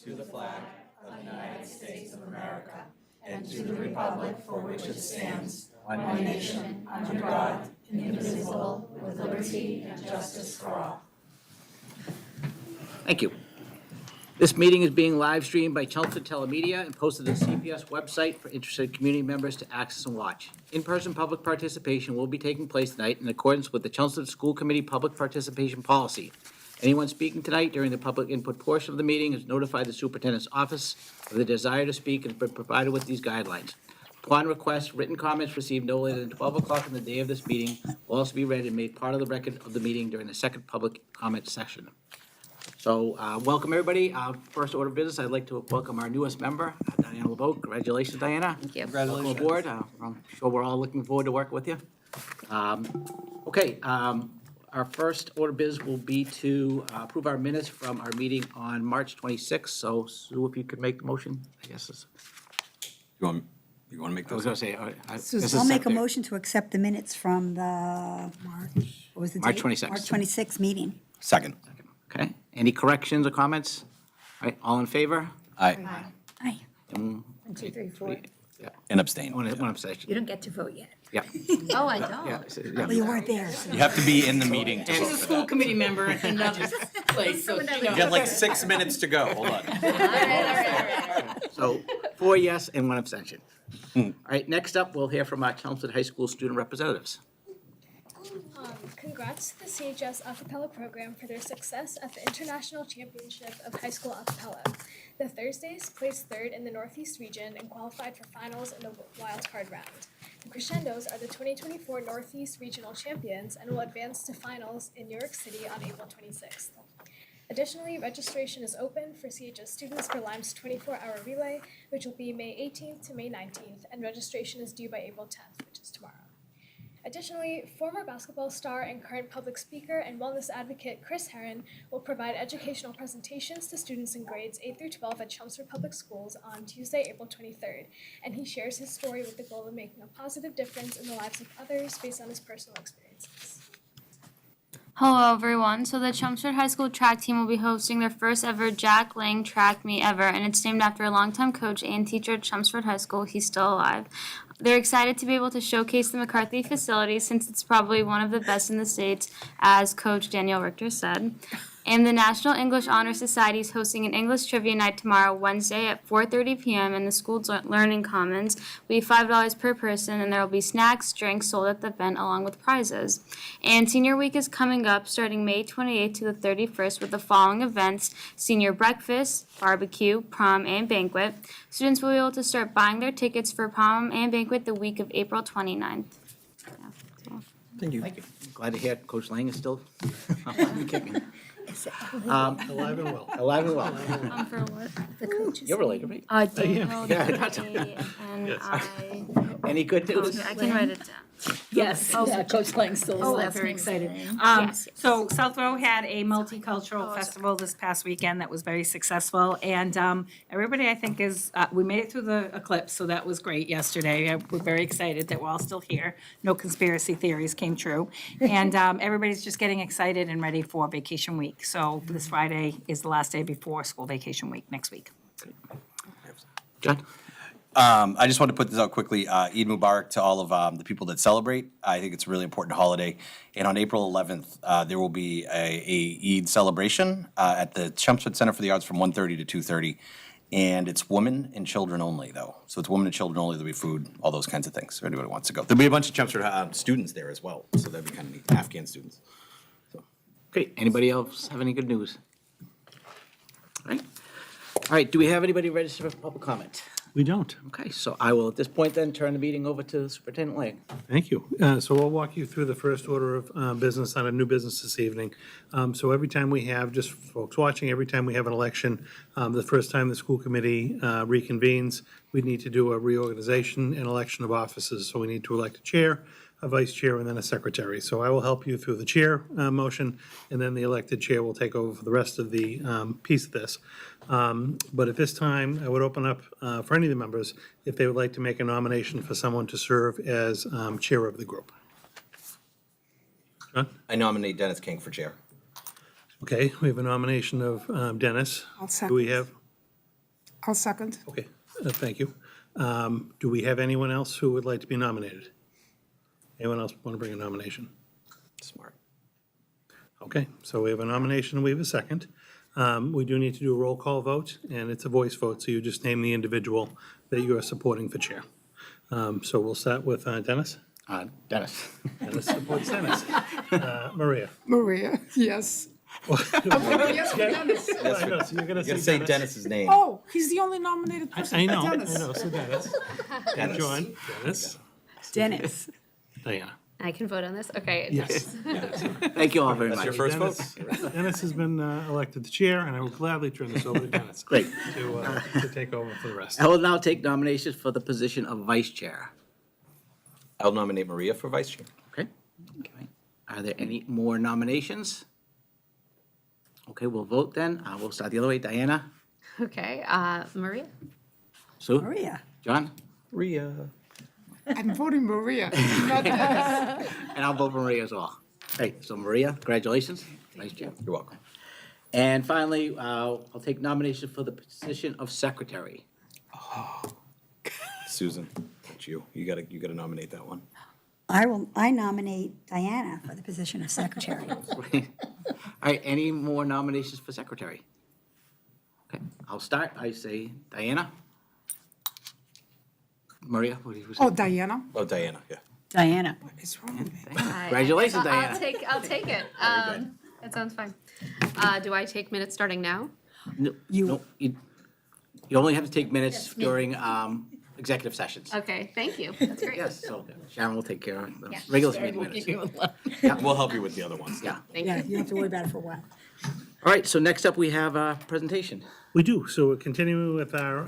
to the flag of the United States of America and to the republic for which it stands, one nation, under God, indivisible, with liberty and justice for all. Thank you. This meeting is being live streamed by Chelmsford Telemedia and posted to the CPS website for interested community members to access and watch. In-person public participation will be taking place tonight in accordance with the Chelmsford School Committee Public Participation Policy. Anyone speaking tonight during the public input portion of the meeting has notified the superintendent's office of the desire to speak and has been provided with these guidelines. Upon request, written comments received no later than 12 o'clock on the day of this meeting will also be read and made part of the record of the meeting during the second public comment session. So welcome, everybody. First order of business, I'd like to welcome our newest member, Diana LeBeau. Congratulations, Diana. Thank you. Welcome aboard. I'm sure we're all looking forward to working with you. Our first order of business will be to approve our minutes from our meeting on March 26th. So, Sue, if you could make the motion, I guess. You want to make I was those? going to say. So I'll make a motion to accept the minutes from the March 26th. March 26th meeting. Second. Okay. Any corrections or comments? All right. All in favor? Aye. Aye. And 1, 2, 3, 4. And abstain. one abstention. You don't get to vote yet. Yeah. Oh, I don't. Yeah. Well, you weren't there. So. You have to be in the meeting to She's vote a for school that. committee member in another place, so she You knows. got like 6 minutes to go. Hold on. All right. So 4 yes and 1 abstention. All right, next up, we'll hear from our Chelmsford High School student representatives. Congrats to the CHS Acapella program for their success at the International Championship of High School Acapella. The Thursdays placed third in the Northeast region and qualified for finals in the wildcard round. The Crescendos are the 2024 Northeast Regional Champions and will advance to finals in New York City on April 26th. Additionally, registration is open for CHS students for Lime's 24-hour relay, which will be May 18th to May 19th, and registration is due by April 10th, which is tomorrow. Additionally, former basketball star and current public speaker and wellness advocate Chris Herron will provide educational presentations to students in grades 8 through 12 at Chelmsford Public Schools on Tuesday, April 23rd, and he shares his story with the goal of making a positive difference in the lives of others based on his personal experiences. Hello everyone. So the Chelmsford High School track team will be hosting their first ever Jack Lang Track Meet ever, and it's named after a longtime coach and teacher at Chelmsford High School. He's still alive. They're excited to be able to showcase the McCarthy facility since it's probably one of the best in the States, as Coach Danielle Richter said. And the National English Honor Society is hosting an English trivia night tomorrow, Wednesday at 4:30 p.m. in the school's Learning Commons. We $5 per person, and there will be snacks, drinks sold at the event along with prizes. And Senior Week is coming up starting May 28th to the 31st with the following events: senior breakfast, barbecue, prom, and banquet. Students will be able to start buying their tickets for prom and banquet the week of April 29th. Thank you. Glad to hear Coach Lang is still kicking. Alive and well. Alive and well. For what? The coaches. You're related, right? I don't am. know Yeah, the that's- date, and Yes. Any good news? I can write it down. Yes, yeah, Coach Lang still Oh, is that's very nice. excited. Yes. So Southborough had a multicultural festival this past weekend that was very successful, and everybody, I think, we made it through the eclipse, so that was great yesterday. We're very excited that we're all still here. No conspiracy theories came true, and everybody's just getting excited and ready for vacation week. So this Friday is the last day before school vacation week next week. John? I just want to put this out quickly. Eid Mubarak to all of the people that celebrate. I think it's a really important holiday. And on April 11th, there will be a Eid celebration at the Chelmsford Center for the Arts from 1:30 to 2:30. And it's women and children only, though. So it's women and children only. There'll be food, all those kinds of things, if anybody wants to go. There'll be a bunch of Chelmsford students there as well, so that'd be kind of neat, Afghan students. Great. Anybody else have any good news? All right. All right, do we have anybody registered for public comment? We don't. Okay, so I will, at this point then, turn the meeting over to Superintendent Lang. Thank you. So we'll walk you through the first order of business on a new business this evening. So every time we have, just folks watching, every time we have an election, the first time the school committee reconvenes, we need to do a reorganization and election of offices. So we need to elect a chair, a vice chair, and then a secretary. So I will help you through the chair motion, and then the elected chair will take over for the rest of the piece of this. But at this time, I would open up for any of the members if they would like to make a nomination for someone to serve as chair of the group. John? I nominate Dennis King for chair. Okay, we have a nomination of Dennis. I'll Do we have I'll second. Okay, thank you. Do we have anyone else who would like to be nominated? Anyone else want to bring a nomination? Smart. Okay, so we have a nomination, we have a second. We do need to do a roll call vote, and it's a voice vote, so you just name the individual that you are supporting for chair. So we'll start with Dennis. Dennis. Dennis supports Dennis. Maria. Maria, yes. Yes, Dennis. I know, so you're going You gotta to say say Dennis. Dennis's name. Oh, he's the only nominated person. I know, Dennis. so Dennis. And John, Dennis, Dennis. Diana. I can vote on this? Okay. Yes. Thank you all very That's much. your first vote? Dennis Dennis has been elected the chair, and I will gladly turn this over to Dennis. Great. To take over for the rest. I will now take nominations for the position of vice chair. I'll nominate Maria for vice chair. Okay? Are there any more nominations? Okay, we'll vote then. We'll start the other way. Diana? Okay, Maria? Sue? Maria. John? Maria. I'm voting Maria, not Dennis. And I'll vote for Maria as well. Great, so Maria, congratulations, vice chair. You're welcome. And finally, I'll take nomination for the position of secretary. Susan, that's you. You gotta nominate that one. I nominate Diana for the position of secretary. All right, any more nominations for secretary? Okay, I'll start. I say Diana. Maria, what do you say? Oh, Diana. Oh, Diana, yeah. Diana. What is wrong with me? Congratulations, Diana. I'll take it. That sounds fine. Do I take minutes starting now? No, you only have to take minutes during executive sessions. Okay, thank you. That's great. Yes, so Sharon will take care of the Yeah. regular meeting minutes. We'll help you with the other ones. Yeah. Thank Yeah, you. you don't have to worry about it for a while. All right, so next up, we have a presentation. We do, so we're continuing with our,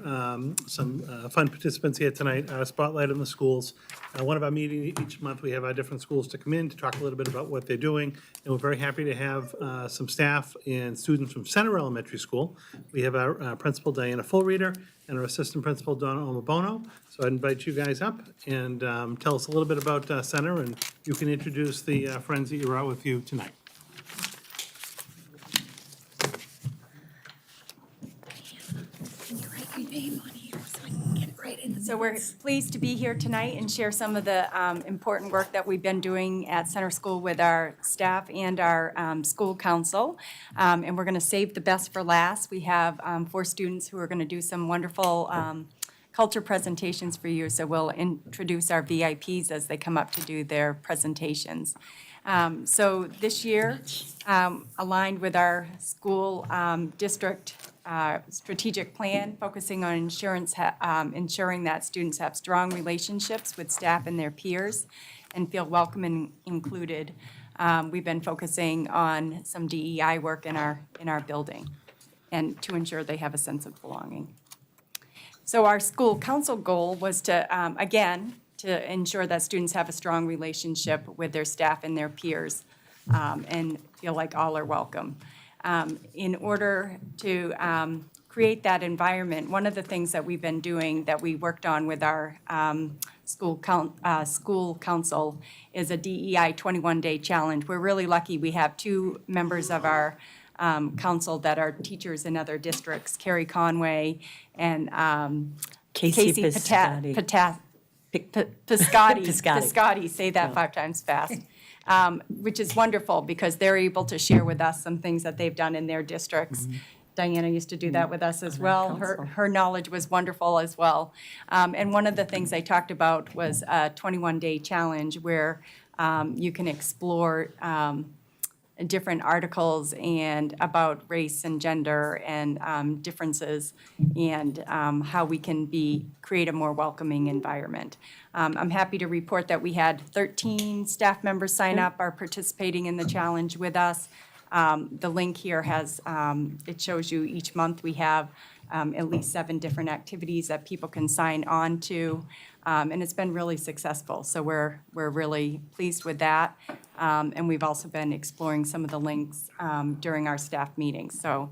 some fun participants here tonight, our Spotlight on the Schools. One of our meetings, each month, we have our different schools to come in to talk a little bit about what they're doing. And we're very happy to have some staff and students from Center Elementary School. We have our principal, Diana Fullreader, and our assistant principal, Donna Omabono. So I invite you guys up and tell us a little bit about Center, and you can introduce the friends that you're out with you tonight. So we're pleased to be here tonight and share some of the important work that we've been doing at Center School with our staff and our school council. And we're going to save the best for last. We have 4 students who are going to do some wonderful culture presentations for you. So we'll introduce our VIPs as they come up to do their presentations. So this year, aligned with our school district strategic plan, focusing on ensuring that students have strong relationships with staff and their peers and feel welcome and included. We've been focusing on some DEI work in our building and to ensure they have a sense of belonging. So our school council goal was to, again, to ensure that students have a strong relationship with their staff and their peers and feel like all are welcome. In order to create that environment, one of the things that we've been doing that we worked on with our school council is a DEI 21-day challenge. We're really lucky. We have 2 members of our council that are teachers in other districts, Carrie Conway and Casey Piscotti, say that 5 times fast, which is wonderful because they're able to share with us some things that they've done in their districts. Diana used to do that with us as well. Her knowledge was wonderful as well. And one of the things I talked about was a 21-day challenge where you can explore different articles and about race and gender and differences and how we can create a more welcoming environment. I'm happy to report that we had 13 staff members sign up, are participating in the challenge with us. The link here has, it shows you each month we have at least 7 different activities that people can sign on to. And it's been really successful, so we're really pleased with that. And we've also been exploring some of the links during our staff meetings. So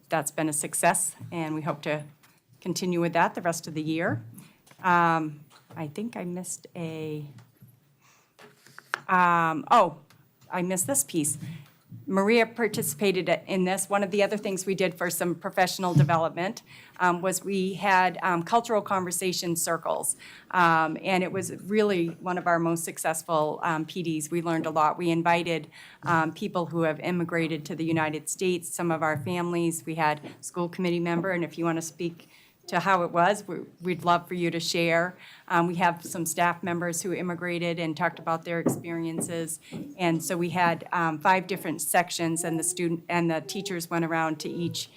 that's been a success, and we hope to continue with that the rest of the year. I think I missed I missed this piece. Maria participated in this. One of the other things we did for some professional development was we had cultural conversation circles. And it was really one of our most successful PDs. We learned a lot. We invited people who have immigrated to the United States, some of our families. We had a school committee member, and if you want to speak to how it was, we'd love for you to share. We have some staff members who immigrated and talked about their experiences. And so we had 5 different sections, and the teachers went around to each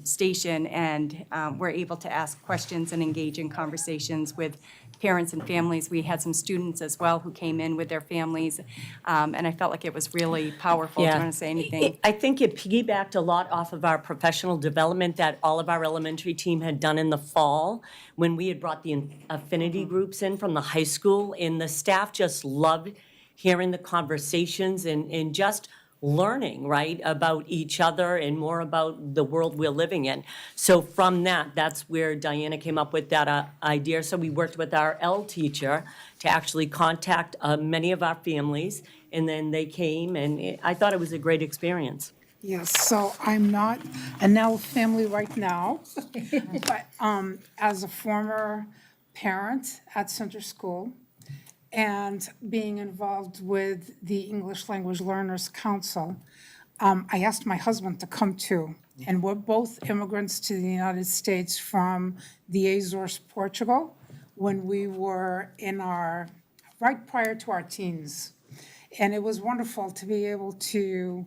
station and were able to ask questions and engage in conversations with parents and families. We had some students as well who came in with their families, and I felt like it was really powerful. Do you want to say anything? I think it piggybacked a lot off of our professional development that all of our elementary team had done in the fall when we had brought the affinity groups in from the high school, and the staff just loved hearing the conversations and just learning, right, about each other and more about the world we're living in. So from that's where Diana came up with that idea. So we worked with our L teacher to actually contact many of our families, and then they came, and I thought it was a great experience. Yes, so I'm not an L family right now, but as a former parent at Center School, and being involved with the English Language Learners Council, I asked my husband to come too. And we're both immigrants to the United States from the Azores, Portugal, when we were right prior to our teens. And it was wonderful to be able to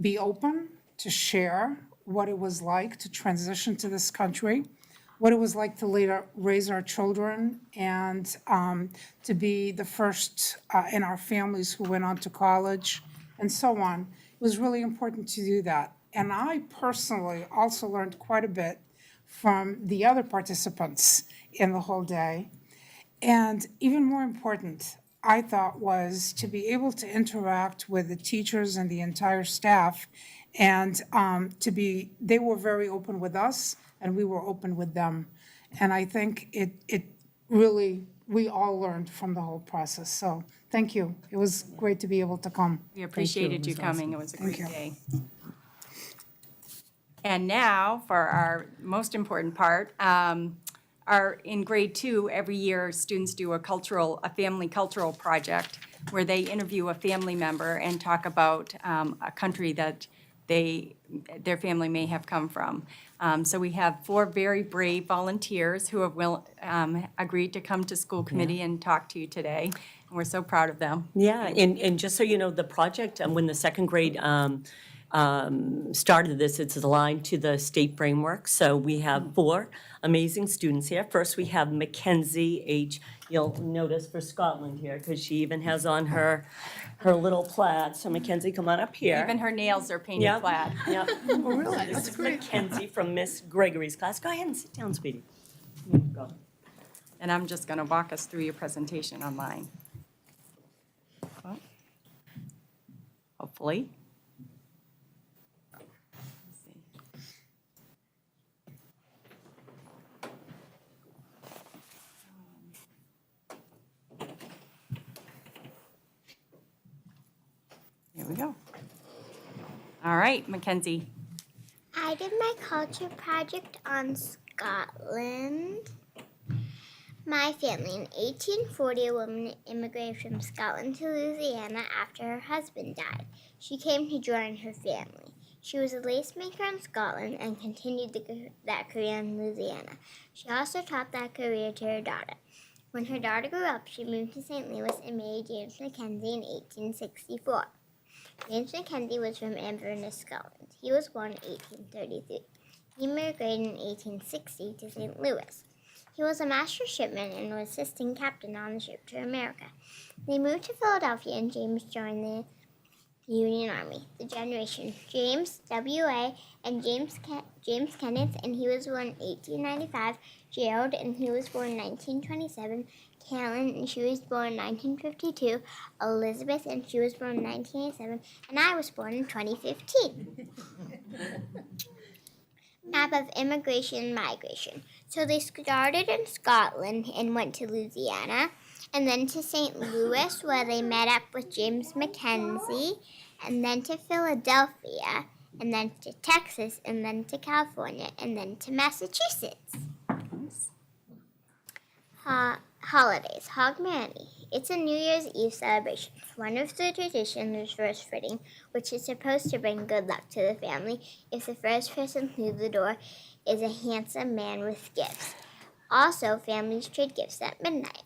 be open, to share what it was like to transition to this country, what it was like to later raise our children, and to be the first in our families who went on to college, and so on. It was really important to do that. And I personally also learned quite a bit from the other participants in the whole day. And even more important, I thought, was to be able to interact with the teachers and the entire staff, and they were very open with us, and we were open with them. And I think it really, we all learned from the whole process. So thank you. It was great to be able to come. We appreciated you coming. It was a great Thank you. day. And now for our most important part, in grade 2, every year, students do a family cultural project where they interview a family member and talk about a country that their family may have come from. So we have 4 very brave volunteers who have agreed to come to school committee and talk to you today. And we're so proud of them. Yeah, and just so you know, the project, when the second grade started this, it's aligned to the state framework. So we have 4 amazing students here. First, we have Mackenzie H. You'll notice for Scotland here, because she even has on her little plaid. So Mackenzie, come on up here. Even her nails are painted Yep. plaid. Yep. Oh, really? This is Mackenzie from Miss Gregory's class. Go ahead and sit down, sweetie. Here you go. And I'm just going to walk us through your presentation online. Well, hopefully. Let's see. Here we go. All right, Mackenzie. I did my culture project on Scotland. My family, in 1840, a woman immigrated from Scotland to Louisiana after her husband died. She came to join her family. She was a lace maker in Scotland and continued that career in Louisiana. She also taught that career to her daughter. When her daughter grew up, she moved to St. Louis and married James Mackenzie in 1864. James Mackenzie was from Inverness, Scotland. He was born in 1833. He immigrated in 1860 to St. Louis. He was a master shipman and was assistant captain on the ship to America. They moved to Philadelphia, and James joined the Union Army. The generation: James W.A. and James Kenneth, and he was born in 1895. Gerald, and he was born in 1927. Carolyn, and she was born in 1952. Elizabeth, and she was born in 1987. And I was born in 2015. Map of immigration and migration. So they started in Scotland and went to Louisiana, and then to St. Louis, where they met up with James Mackenzie, and then to Philadelphia, and then to Texas, and then to California, and then to Massachusetts. Holidays. Hogmanay. It's a New Year's Eve celebration. One of the traditions is rose fruiting, which is supposed to bring good luck to the family if the first person through the door is a handsome man with gifts. Also, families trade gifts at midnight.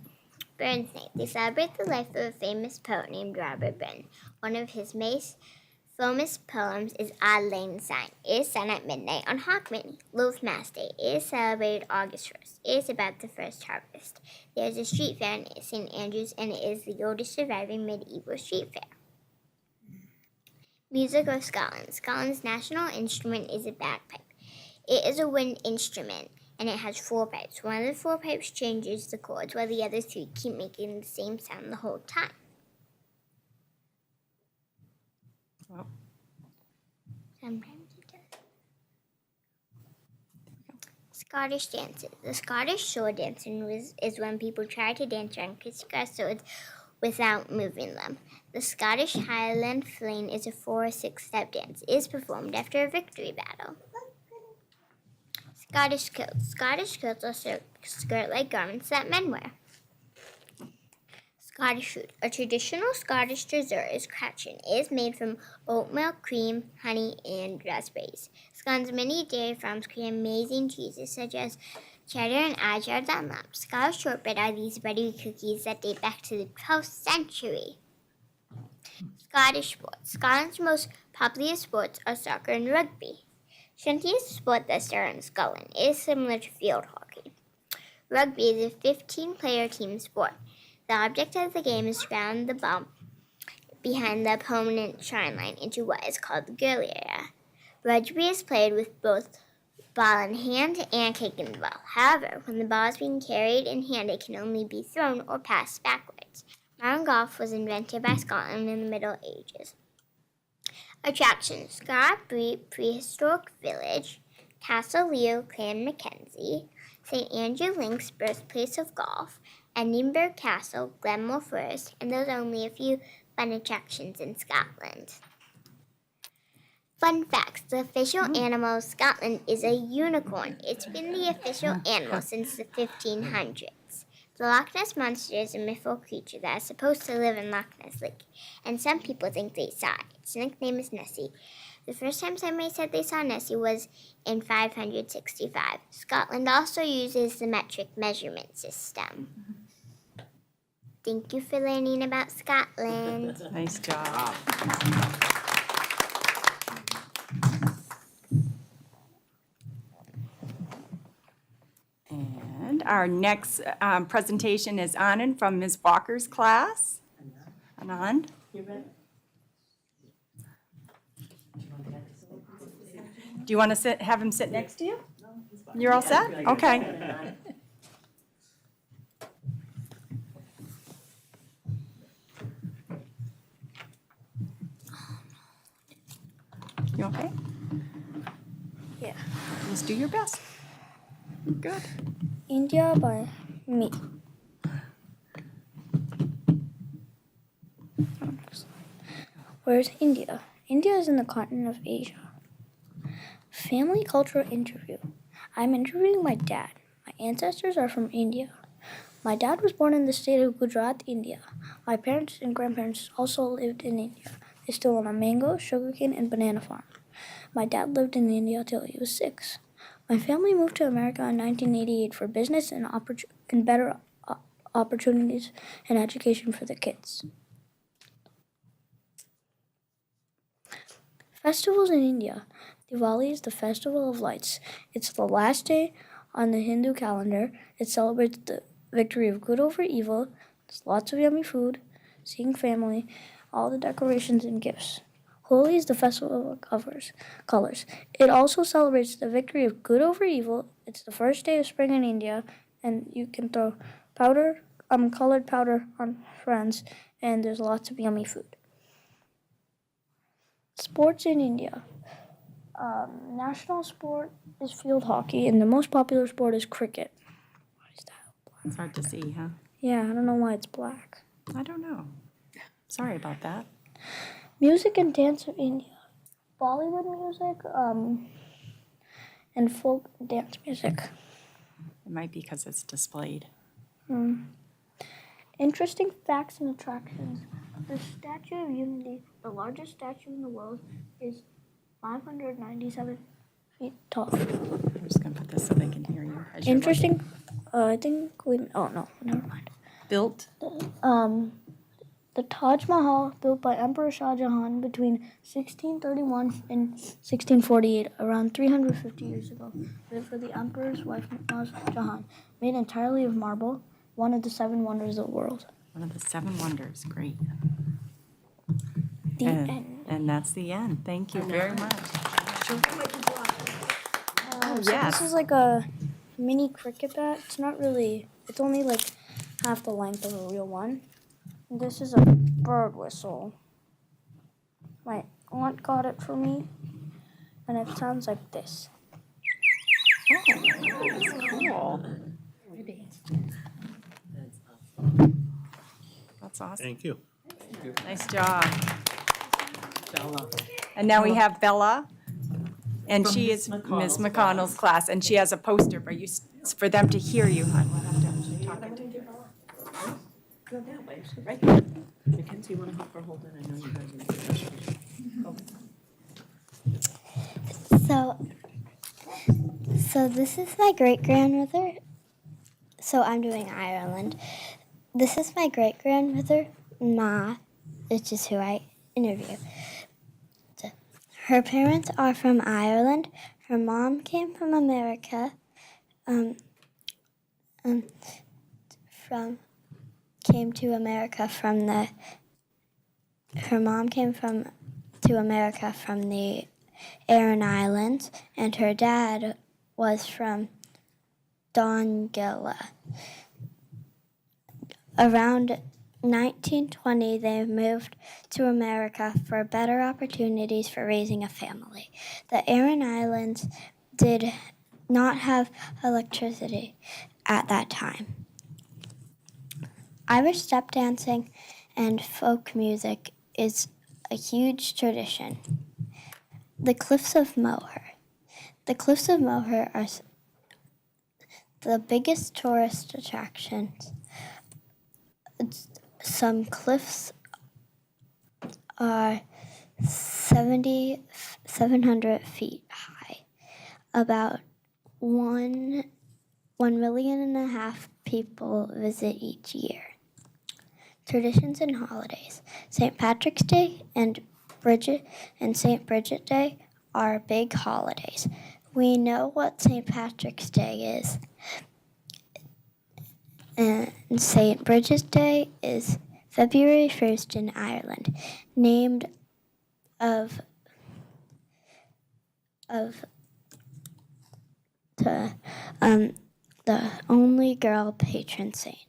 Burns Night. They celebrate the life of a famous poet named Robert Burns. One of his famous poems is Auld Lang Syne. It is sung at midnight on Hogmanay. Loaf Day. It is celebrated August 1st. It is about the first harvest. There is a street fair in St. Andrews, and it is the oldest surviving medieval street fair. Music of Scotland. Scotland's national instrument is a bagpipe. It is a wind instrument, and it has 4 pipes. One of the 4 pipes changes the chords, while the other 3 keep making the same sound the whole time. Well. Sometimes it does. Scottish dances. The Scottish sword dancing is when people try to dance around crisscross swords without moving them. The Scottish Highland Fling is a 4 or 6-step dance. It is performed after a victory battle. Scottish kilts. Scottish kilts are skirt-like garments that men wear. Scottish food. A traditional Scottish dessert is cratching. It is made from oat milk, cream, honey, and raspberries. Scotland's many dairy farms create amazing cheeses such as cheddar and Ajar Dunlop. Scottish shortbread are these buttery cookies that date back to the 12th century. Scottish sports. Scotland's most popular sports are soccer and rugby. Shinty is a sport that started in Scotland. It is similar to field hockey. Rugby is a 15-player team sport. The object of the game is to ground the ball behind the opponent's try line into what is called the goal area. Rugby is played with both ball in hand and kicking the ball. However, when the ball is being carried in hand, it can only be thrown or passed backwards. Modern golf was invented by Scotland in the Middle Ages. Attractions. Scarborough Prehistoric Village, Castle Leo, Clan Mackenzie, St. Andrew Links, birthplace of golf, Edinburgh Castle, Glenmore Forest, and those are only a few fun attractions in Scotland. Fun facts. The official animal of Scotland is a unicorn. It's been the official animal since the 1500s. The Loch Ness Monster is a mythical creature that is supposed to live in Loch Ness Lake, and some people think they saw it. Its nickname is Nessie. The first time somebody said they saw Nessie was in 565. Scotland also uses the metric measurement system. Thank you for learning about Scotland. Nice job. And our next presentation is Anand from Ms. Walker's class. Anand? Do you want to have him sit next to you? You're all set? Okay. You okay? Yeah. Just do your best. Good. India by me. Where's India? India is in the continent of Asia. Family cultural interview. I'm interviewing my dad. My ancestors are from India. My dad was born in the state of Gujarat, India. My parents and grandparents also lived in India. They still own a mango, sugarcane, and banana farm. My dad lived in India till he was 6. My family moved to America in 1988 for business and better opportunities and education for the kids. Festivals in India. Diwali is the festival of lights. It's the last day on the Hindu calendar. It celebrates the victory of good over evil. There's lots of yummy food, seeing family, all the decorations and gifts. Holi is the festival of colors. It also celebrates the victory of good over evil. It's the first day of spring in India, and you can throw colored powder on friends, and there's lots of yummy food. Sports in India. National sport is field hockey, and the most popular sport is cricket. What is that? It's hard to see, huh? Yeah, I don't know why it's black. I don't know. Sorry about that. Music and dance of India. Bollywood music, and folk dance music. It might be because it's displayed. Interesting facts and attractions. The Statue of Unity, the largest statue in the world, is 597 feet tall. I'm just gonna put this so they can hear you. as you're Interesting, I think we, oh no, never mind. Built. The Taj Mahal, built by Emperor Shah Jahan between 1631 and 1648, around 350 years ago, built for the emperor's wife, Maz Jahan, made entirely of marble, one of the 7 wonders of the world. One of the 7 wonders. Great. The end. And that's the end. Thank you very much. So this is like a mini cricket bat. It's not really, it's only like half the length of a real one. This is a bird whistle. My aunt got it for me, and it sounds like this. Oh, that's cool. That's awesome. Thank you. Nice job. And now we have Bella, and she is Ms. McConnell's class, and she has a poster for them to hear you, hon. We'll have to talk into you. Go that way, right here. Mackenzie, you want to help her hold it? I know you guys So this is my great-grandmother. So I'm doing Ireland. This is my great-grandmother, Ma, which is who I interview. Her parents are from Ireland. Her mom came from America. Came to America from the. Her mom came to America from the Aran Islands, and her dad was from Donegala. Around 1920, they moved to America for better opportunities for raising a family. The Aran Islands did not have electricity at that time. Irish step dancing and folk music is a huge tradition. The Cliffs of Moher. The Cliffs of Moher are the biggest tourist attractions. Some cliffs are 700 feet high. About 1.5 million people visit each year. Traditions and holidays. St. Patrick's Day and St. Bridget Day are big holidays. We know what St. Patrick's Day is. And St. Bridget's Day is February 1st in Ireland, named of the only girl patron saint.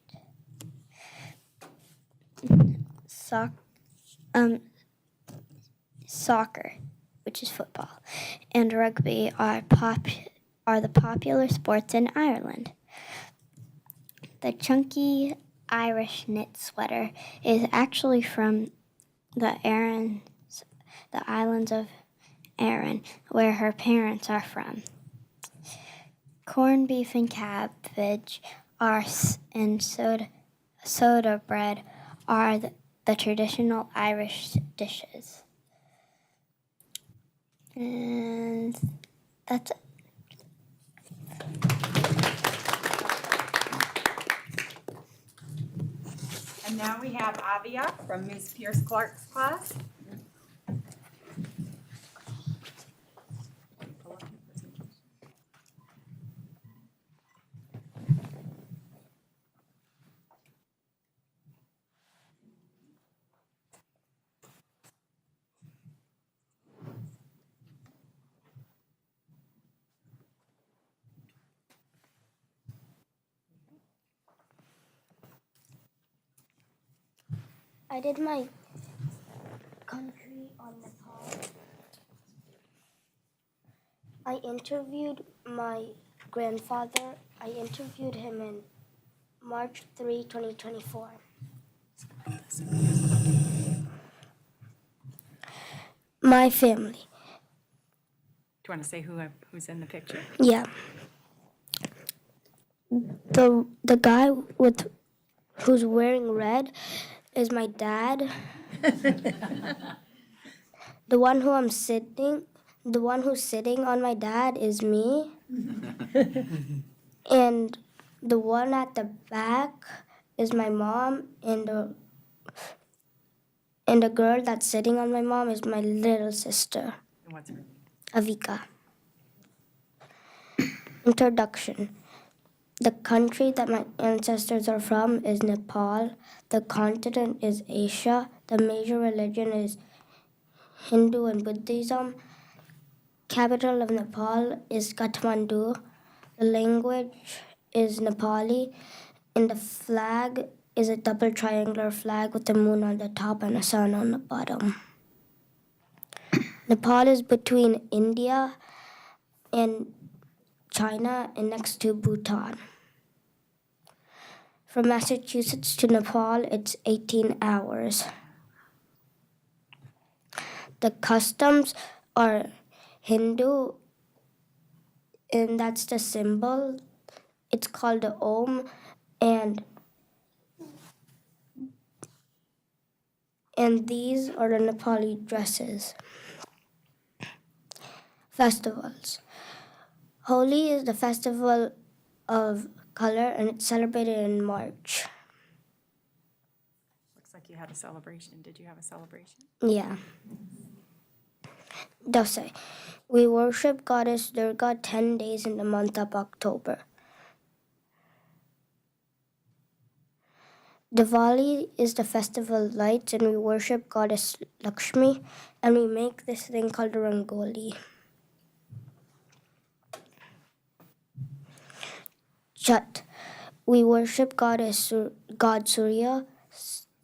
Soccer, which is football, and rugby are the popular sports in Ireland. The chunky Irish knit sweater is actually from the islands of Aran, where her parents are from. Corned beef and cabbage and soda bread are the traditional Irish dishes. And that's it. And now we have Avia from Ms. Pierce Clark's class. I did my country on Nepal. I interviewed my grandfather. I interviewed him in March 3, 2024. My family. Do you want to say who's in the picture? Yeah. The guy who's wearing red is my dad. The one who's sitting on my dad is me. And the one at the back is my mom, and the girl that's sitting on my mom is my little sister, And what's her name? Avika. Introduction. The country that my ancestors are from is Nepal. The continent is Asia. The major religion is Hindu and Buddhism. Capital of Nepal is Kathmandu. The language is Nepali. And the flag is a double triangular flag with a moon on the top and a sun on the bottom. Nepal is between India and China and next to Bhutan. From Massachusetts to Nepal, it's 18 hours. The customs are Hindu, and that's the symbol. It's called the Om, and these are the Nepali dresses. Festivals. Holi is the festival of color, and it's celebrated in March. Looks like you had a celebration. Did you have a celebration? Yeah. Dasai. We worship Goddess Durga 10 days in the month of October. Diwali is the festival of lights, and we worship Goddess Lakshmi, and we make this thing called a rangoli. Chhat. We worship God Surya,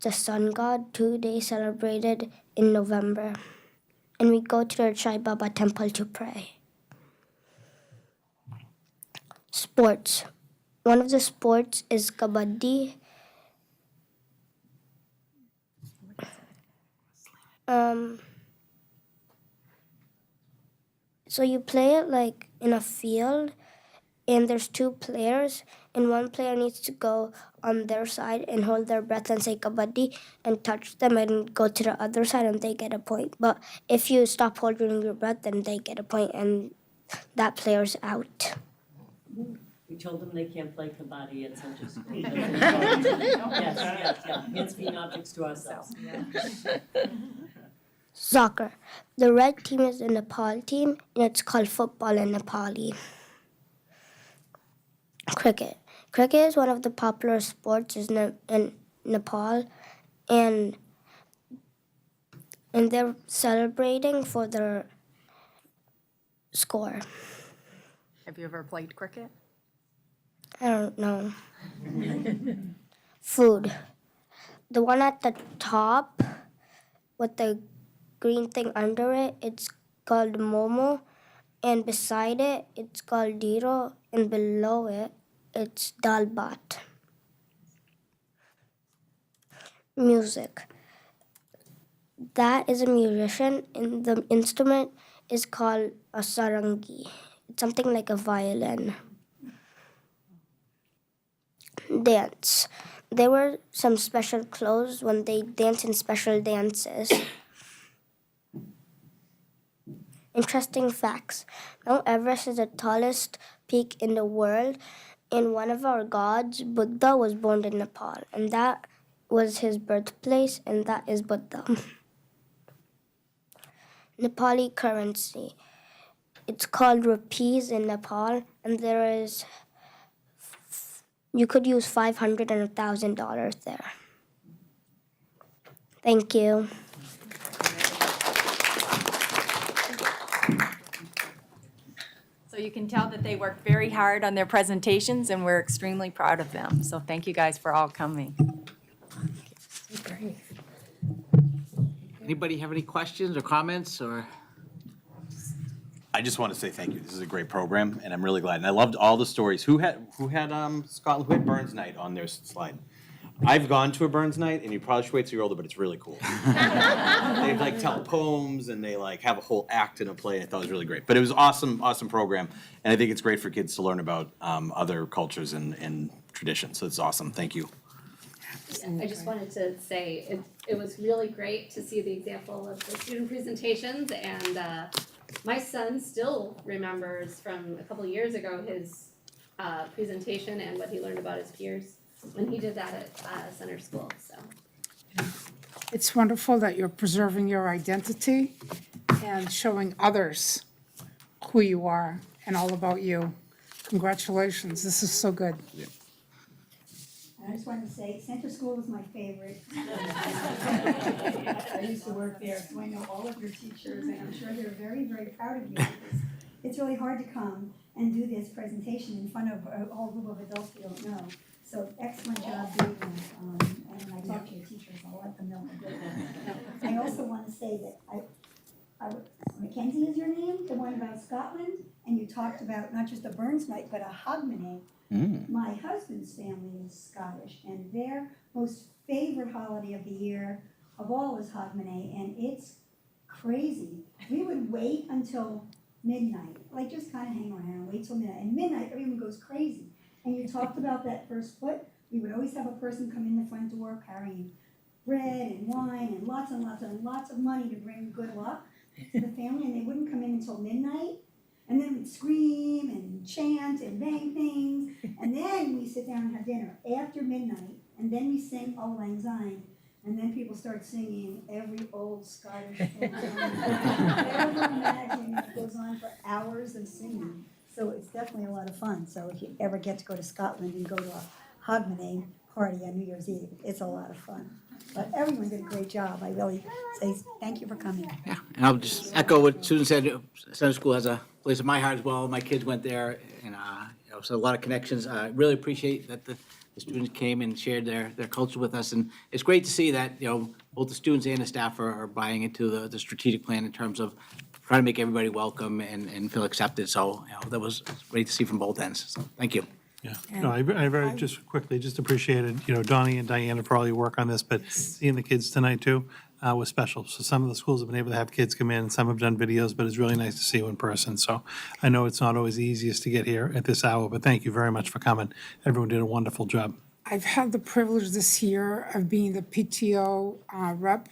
the sun god, 2 days celebrated in November. And we go to the Sai Baba temple to pray. Sports. One of the sports is kabaddi. So you play it like in a field, and there's 2 players, and one player needs to go on their side and hold their breath and say kabaddi and touch them and go to the other side and they get a point. But if you stop holding your breath, then they get a point and that player's out. We told them they can't play kabaddi at Central School. Yes. Hands being objects to ourselves. Soccer. The red team is the Nepal team, and it's called football in Nepali. Cricket. Cricket is one of the popular sports in Nepal, and they're celebrating for their score. Have you ever played cricket? I don't know. Food. The one at the top with the green thing under it, it's called momo, and beside it, it's called diro, and below it, it's dalbat. Music. That is a musician, and the instrument is called a sarangi. It's something like a violin. Dance. There were some special clothes when they dance in special dances. Interesting facts. Mount Everest is the tallest peak in the world, and one of our gods, Buddha, was born in Nepal, and that was his birthplace, and that is Buddha. Nepali currency. It's called rupees in Nepal, and you could use $500 and $1,000 there. Thank you. So you can tell that they work very hard on their presentations, and we're extremely proud of them. So thank you guys for all coming. Anybody have any questions or comments or? I just want to say thank you. This is a great program, and I'm really glad. And I loved all the stories. Who had Scotland? Who had Burns Night on their slide? I've gone to a Burns night, and you probably should wait till you're older, but it's really cool. They like tell poems, and they like have a whole act in a play. I thought it was really great. But it was awesome program, and I think it's great for kids to learn about other cultures and traditions. So it's awesome. Thank you. I just wanted to say, it was really great to see the example of the student presentations, and my son still remembers from a couple of years ago his presentation and what he learned about his peers when he did that at center school, so. It's wonderful that you're preserving your identity and showing others who you are and all about you. Congratulations, this is so good. I just wanted to say, Center School was my favorite. I used to work there, so I know all of your teachers, and I'm sure they're very, very proud of you. Because it's really hard to come and do this presentation in front of a whole group of adults you don't know. So excellent job doing that, and when I talk to your teachers, I'll let them know how good they are. I also want to say that Mackenzie is your name, the one about Scotland, and you talked about not just a Burns night, but a Hogmanay. My husband's family is Scottish, and their most favorite holiday of the year of all is Hogmanay, and it's crazy. We would wait until midnight, like just kind of hang around, wait till midnight, and midnight everyone goes crazy. And you talked about that first foot. We would always have a person come in the front door carrying bread and wine and lots of money to bring good luck to the family, and they wouldn't come in until midnight. And then we'd scream and chant and bang things, and then we sit down and have dinner after midnight, and then we sing Auld Lang Syne, and then people start singing every old Scottish folk song. Never imagine it goes on for hours of singing. So it's definitely a lot of fun. So if you ever get to go to Scotland and go to a Hogmanay party on New Year's Eve, it's a lot of fun. But everyone did a great job. I really say thank you for coming. Yeah, and I'll just echo what Susan said. Center School has a place in my heart as well. My kids went there, and so a lot of connections. I really appreciate that the students came and shared their culture with us, and it's great to see that both the students and the staff are buying into the strategic plan in terms of trying to make everybody welcome and feel accepted. So that was great to see from both ends. So thank you. Yeah, no, I very, just quickly, just appreciated, Donnie and Diana for all your work on this, but seeing the kids tonight too was special. So some of the schools have been able to have kids come in, some have done videos, but it's really nice to see you in person. So I know it's not always the easiest to get here at this hour, but thank you very much for coming. Everyone did a wonderful job. I've had the privilege this year of being the PTO rep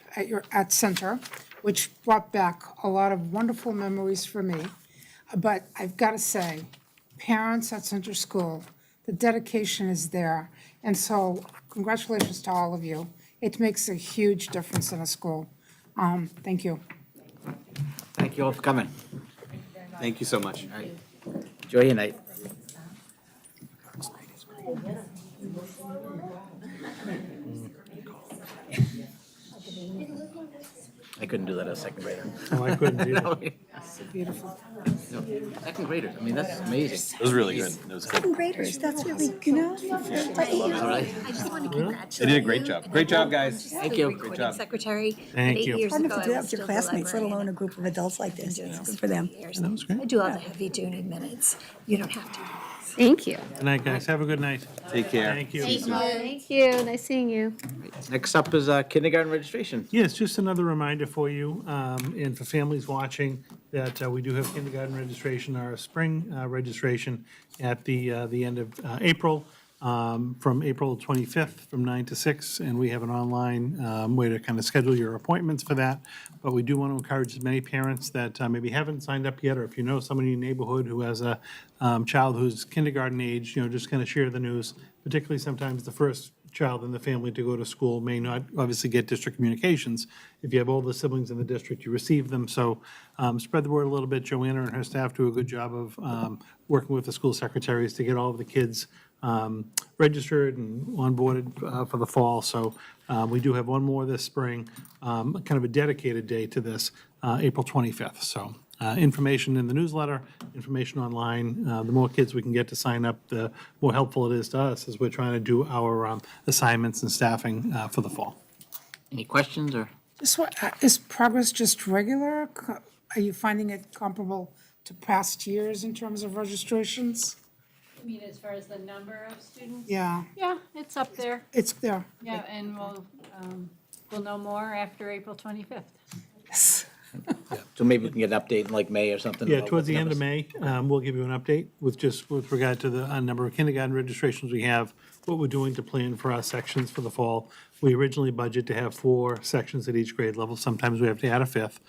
at Center, which brought back a lot of wonderful memories for me. But I've got to say, parents at Center School, the dedication is there. And so congratulations to all of you. It makes a huge difference in a school. Thank you. Thank you all for coming. Thank you so much. All right. Enjoy your night. I couldn't do that as a second grader. Oh, I couldn't either. Beautiful. Second graders, I mean, that's amazing. It was really good. It was good. Second graders, that's really, All right. I just want to congratulate They did a great job. Great job, guys. Thank you. Great job. Secretary. Thank you. 8 years Hard ago, enough to do I that was with your still the classmates, let alone a librarian. group of adults like this. It's good for them. That was great. I do all the heavy duty minutes. You don't have to. Thank you. Good night, guys. Have a good night. Take care. Thank you. Thank you, nice seeing you. Next up is kindergarten registration. Yes, just another reminder for you, and for families watching, that we do have kindergarten registration, our spring registration at the end of April, from April 25th, from 9 to 6, and we have an online way to kind of schedule your appointments for that. But we do want to encourage as many parents that maybe haven't signed up yet, or if you know someone in your neighborhood who has a child who's kindergarten age, just kind of share the news, particularly sometimes the first child in the family to go to school may not obviously get district communications. If you have all the siblings in the district, you receive them. So spread the word a little bit. Joanna and her staff do a good job of working with the school secretaries to get all of the kids registered and onboarded for the fall. So we do have one more this spring, kind of a dedicated day to this, April 25th. So information in the newsletter, information online. The more kids we can get to sign up, the more helpful it is to us as we're trying to do our assignments and staffing for the fall. Any questions or? Is progress just regular? Are you finding it comparable to past years in terms of registrations? You mean as far as the number of students? Yeah, Yeah, it's up there. it's there. Yeah, and we'll know more after April 25th. Yes. So maybe we can get an update in like May or something. Yeah, about towards what the end of numbers- May, we'll give you an update with regard to the number of kindergarten registrations we have, what we're doing to plan for our sections for the fall. We originally budget to have 4 sections at each grade level. Sometimes we have to add a 5th.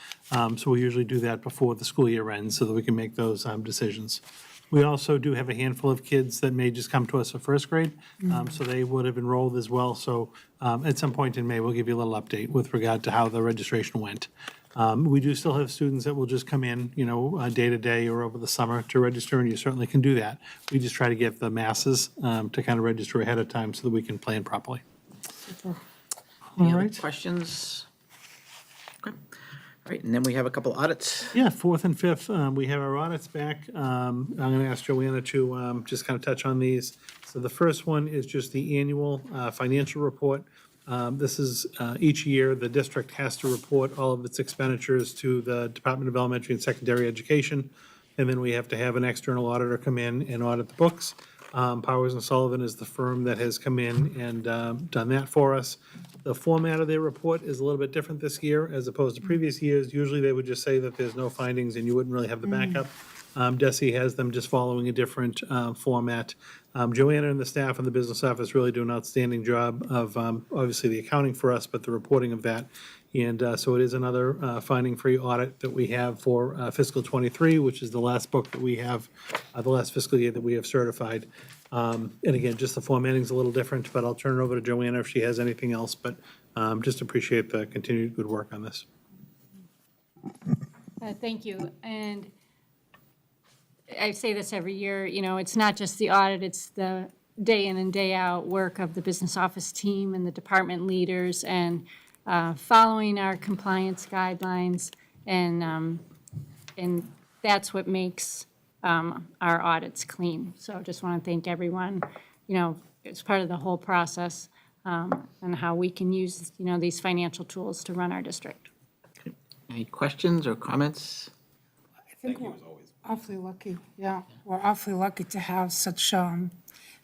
So we usually do that before the school year ends so that we can make those decisions. We also do have a handful of kids that may just come to us for first grade, so they would have enrolled as well. So at some point in May, we'll give you a little update with regard to how the registration went. We do still have students that will just come in, day to day or over the summer to register, and you certainly can do that. We just try to get the masses to kind of register ahead of time so that we can plan properly. Any All other right. questions? Okay. All right, and then we have a couple audits. Yeah, 4th and 5th, we have our audits back. I'm going to ask Joanna to just kind of touch on these. So the first one is just the annual financial report. This is each year, the district has to report all of its expenditures to the Department of Elementary and Secondary Education. And then we have to have an external auditor come in and audit the books. Powers and Sullivan is the firm that has come in and done that for us. The format of their report is a little bit different this year as opposed to previous years. Usually they would just say that there's no findings and you wouldn't really have the backup. DESI has them just following a different format. Joanna and the staff in the business office really do an outstanding job of obviously the accounting for us, but the reporting of that. And so it is another finding-free audit that we have for fiscal '23, which is the last book that we have, the last fiscal year that we have certified. And again, just the formatting's a little different, but I'll turn it over to Joanna if she has anything else. But just appreciate the continued good work on this. Thank you. And I say this every year, it's not just the audit, it's the day in and day out work of the business office team and the department leaders and following our compliance guidelines. And that's what makes our audits clean. So I just want to thank everyone, it's part of the whole process and how we can use, these financial tools to run our district. Any questions or comments? I think we're awfully lucky, yeah. We're awfully lucky to have such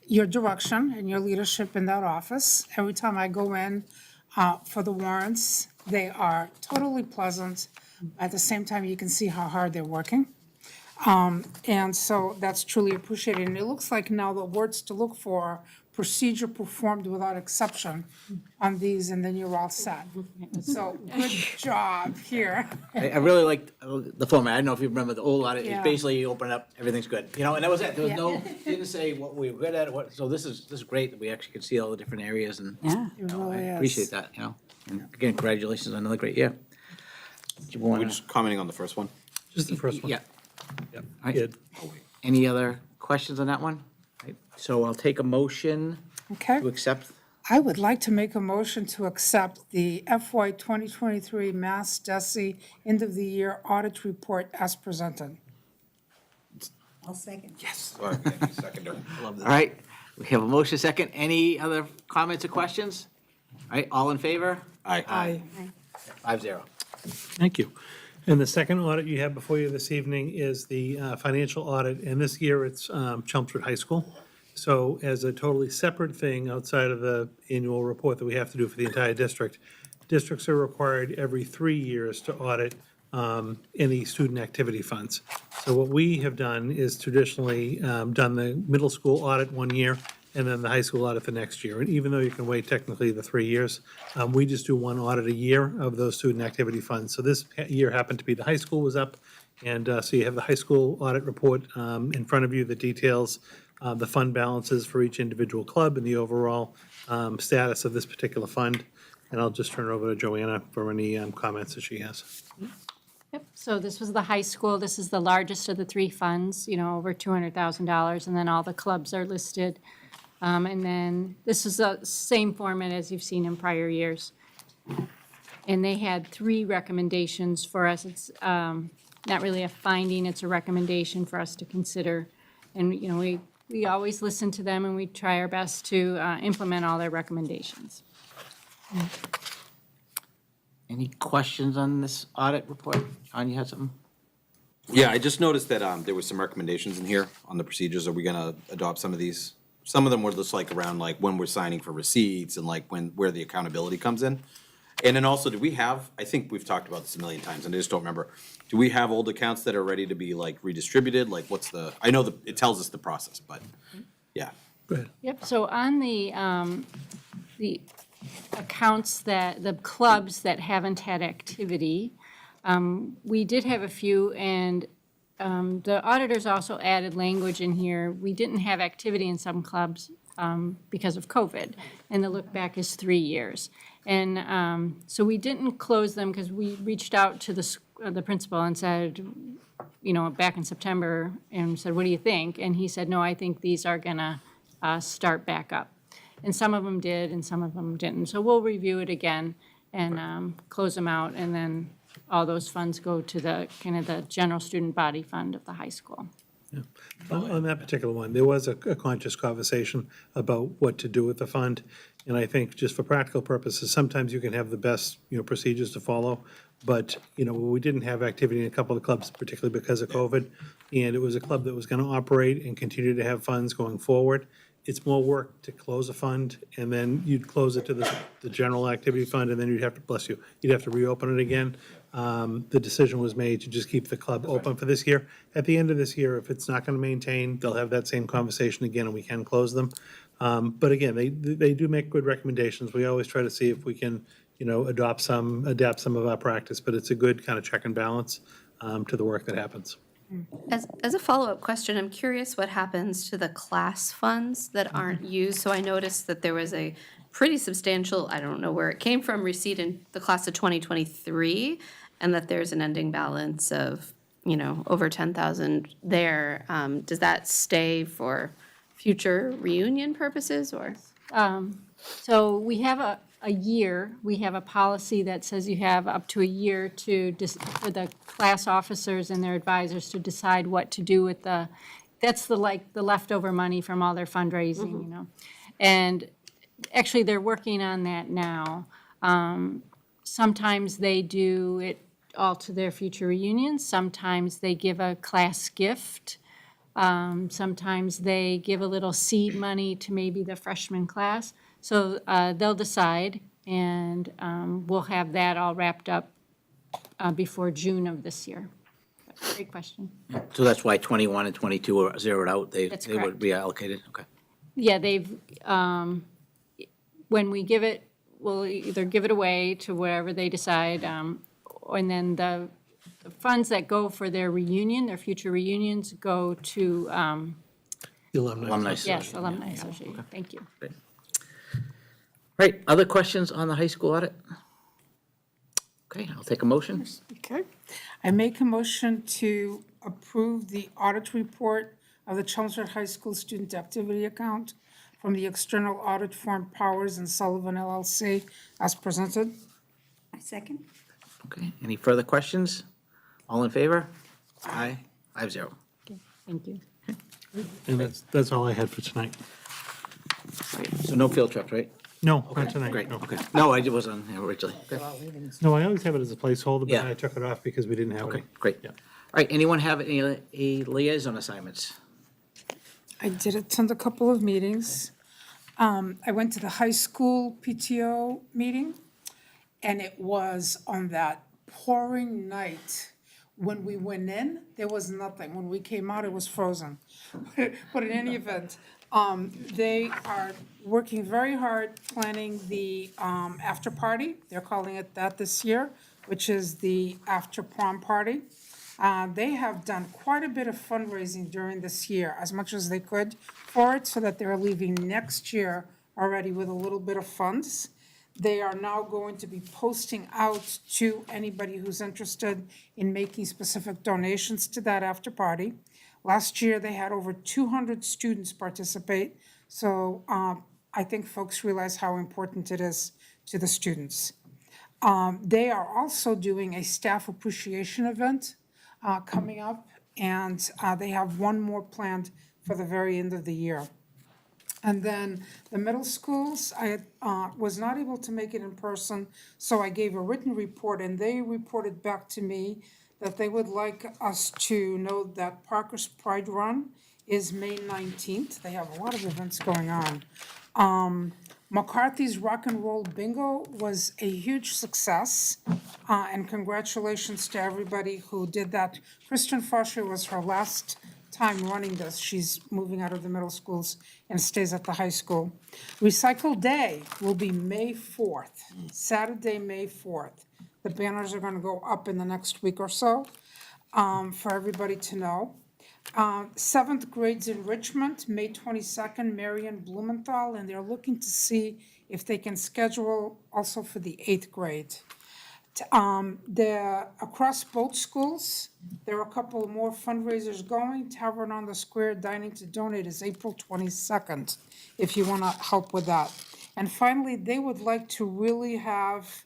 your direction and your leadership in that office. Every time I go in for the warrants, they are totally pleasant. At the same time, you can see how hard they're working. And so that's truly appreciated. And it looks like now the words to look for, procedure performed without exception on these, and then you're all set. So good job here. I really liked the format. I don't know if you remember the old audit. Yeah. It's basically you open it up, everything's good. And that was it. There was no, didn't say what we were good at. So this is great that we actually could see all the different areas and Yeah, it really I is. appreciate that, And again, congratulations on another great year. Do you We're wanna- just commenting on the first one. Just the first one. Yeah. Yep. All right. Good. Any other questions on that one? Right. So I'll take a motion Okay. to accept. I would like to make a motion to accept the FY 2023 Mass DESI End of the Year Audit Report as presented. I'll second. Yes. All right, thank you, seconder. All right, we have a motion second. Any other comments or questions? All right, all in favor? Aye. 5-0. Thank you. And the second audit you have before you this evening is the financial audit, and this year it's Chelmsford High School. So as a totally separate thing outside of the annual report that we have to do for the entire district, districts are required every 3 years to audit any student activity funds. So what we have done is traditionally done the middle school audit 1 year and then the high school audit the next year. And even though you can wait technically the 3 years, we just do one audit a year of those student activity funds. So this year happened to be the high school was up. And so you have the high school audit report in front of you that details the fund balances for each individual club and the overall status of this particular fund. And I'll just turn it over to Joanna for any comments that she has. Yep, so this was the high school. This is the largest of the 3 funds, over $200,000, and then all the clubs are listed. And then this is the same format as you've seen in prior years. And they had 3 recommendations for us. It's not really a finding, it's a recommendation for us to consider. And, we always listen to them and we try our best to implement all their recommendations. Any questions on this audit report? John, you had something? Yeah, I just noticed that there were some recommendations in here on the procedures. Are we gonna adopt some of these? Some of them were just like around like when we're signing for receipts and like where the accountability comes in. And then also, do we have, I think we've talked about this a million times and I just don't remember. Do we have old accounts that are ready to be like redistributed? Like what's I know it tells us the process, but yeah. Go ahead. Yep, so on the accounts the clubs that haven't had activity, we did have a few, and the auditors also added language in here. We didn't have activity in some clubs because of COVID, and the look back is 3 years. And so we didn't close them because we reached out to the principal and said, back in September, and said, what do you think? And he said, no, I think these are gonna start back up. And some of them did, and some of them didn't. So we'll review it again and close them out, and then all those funds go to the general student body fund of the high school. On that particular one, there was a conscious conversation about what to do with the fund. And I think just for practical purposes, sometimes you can have the best, procedures to follow. But, we didn't have activity in a couple of clubs, particularly because of COVID. And it was a club that was going to operate and continue to have funds going forward. It's more work to close a fund, and then you'd close it to the general activity fund, and then you'd have to reopen it again. The decision was made to just keep the club open for this year. At the end of this year, if it's not going to maintain, they'll have that same conversation again, and we can close them. But again, they do make good recommendations. We always try to see if we can, adapt some of our practice, but it's a good kind of check and balance to the work that happens. As a follow-up question, I'm curious what happens to the class funds that aren't used. So I noticed that there was a pretty substantial, I don't know where it came from, receipt in the class of 2023, and that there's an ending balance of, over 10,000 there. Does that stay for future reunion purposes, or? So we have a year, we have a policy that says you have up to a year for the class officers and their advisors to decide what to do with that's the leftover money from all their fundraising, And actually, they're working on that now. Sometimes they do it all to their future reunions. Sometimes they give a class gift. Sometimes they give a little seed money to maybe the freshman class. So they'll decide, and we'll have that all wrapped up before June of this year. Great question. So that's why 21 and 22 are zeroed out? That's They were correct. reallocated? Okay. Yeah, when we give it, we'll either give it away to wherever they decide, and then the funds that go for their reunion, their future reunions, go to, The Alumni Association. yes, Alumni Association. Thank you. Great. Right, other questions on the high school audit? Okay, I'll take a motion. Okay. I make a motion to approve the audit report of the Chelmsford High School Student Activity Account from the external audit firm Powers and Sullivan LLC as presented. I second. Okay, any further questions? All in favor? Aye. 5-0. Thank you. And that's all I had for tonight. So no field trips, right? No, not tonight. Great, no. okay. No, I was on there originally. Okay. No, I always have it as a placeholder, but Yeah. then I took it off because we didn't have Okay, it. great. Yeah. All right, anyone have any liaison assignments? I did attend a couple of meetings. I went to the high school PTO meeting, and it was on that pouring night. When we went in, there was nothing. When we came out, it was frozen. But in any event, they are working very hard planning the after party. They're calling it that this year, which is the after prom party. They have done quite a bit of fundraising during this year, as much as they could for it, so that they're leaving next year already with a little bit of funds. They are now going to be posting out to anybody who's interested in making specific donations to that after party. Last year, they had over 200 students participate, so I think folks realize how important it is to the students. They are also doing a staff appreciation event coming up, and they have one more planned for the very end of the year. And then the middle schools, I was not able to make it in person, so I gave a written report, and they reported back to me that they would like us to know that Parker's Pride Run is May 19th. They have a lot of events going on. McCarthy's Rock and Roll Bingo was a huge success, and congratulations to everybody who did that. Kristen Fosher was her last time running this. She's moving out of the middle schools and stays at the high school. Recycle Day will be May 4th, Saturday, May 4th. The banners are going to go up in the next week or so for everybody to know. Seventh grade's enrichment, May 22nd, Marion Blumenthal, and they're looking to see if they can schedule also for the eighth grade. Across both schools, there are a couple more fundraisers going. Tavern on the Square Dining to Donate is April 22nd, if you want to help with that. And finally, they would like to really have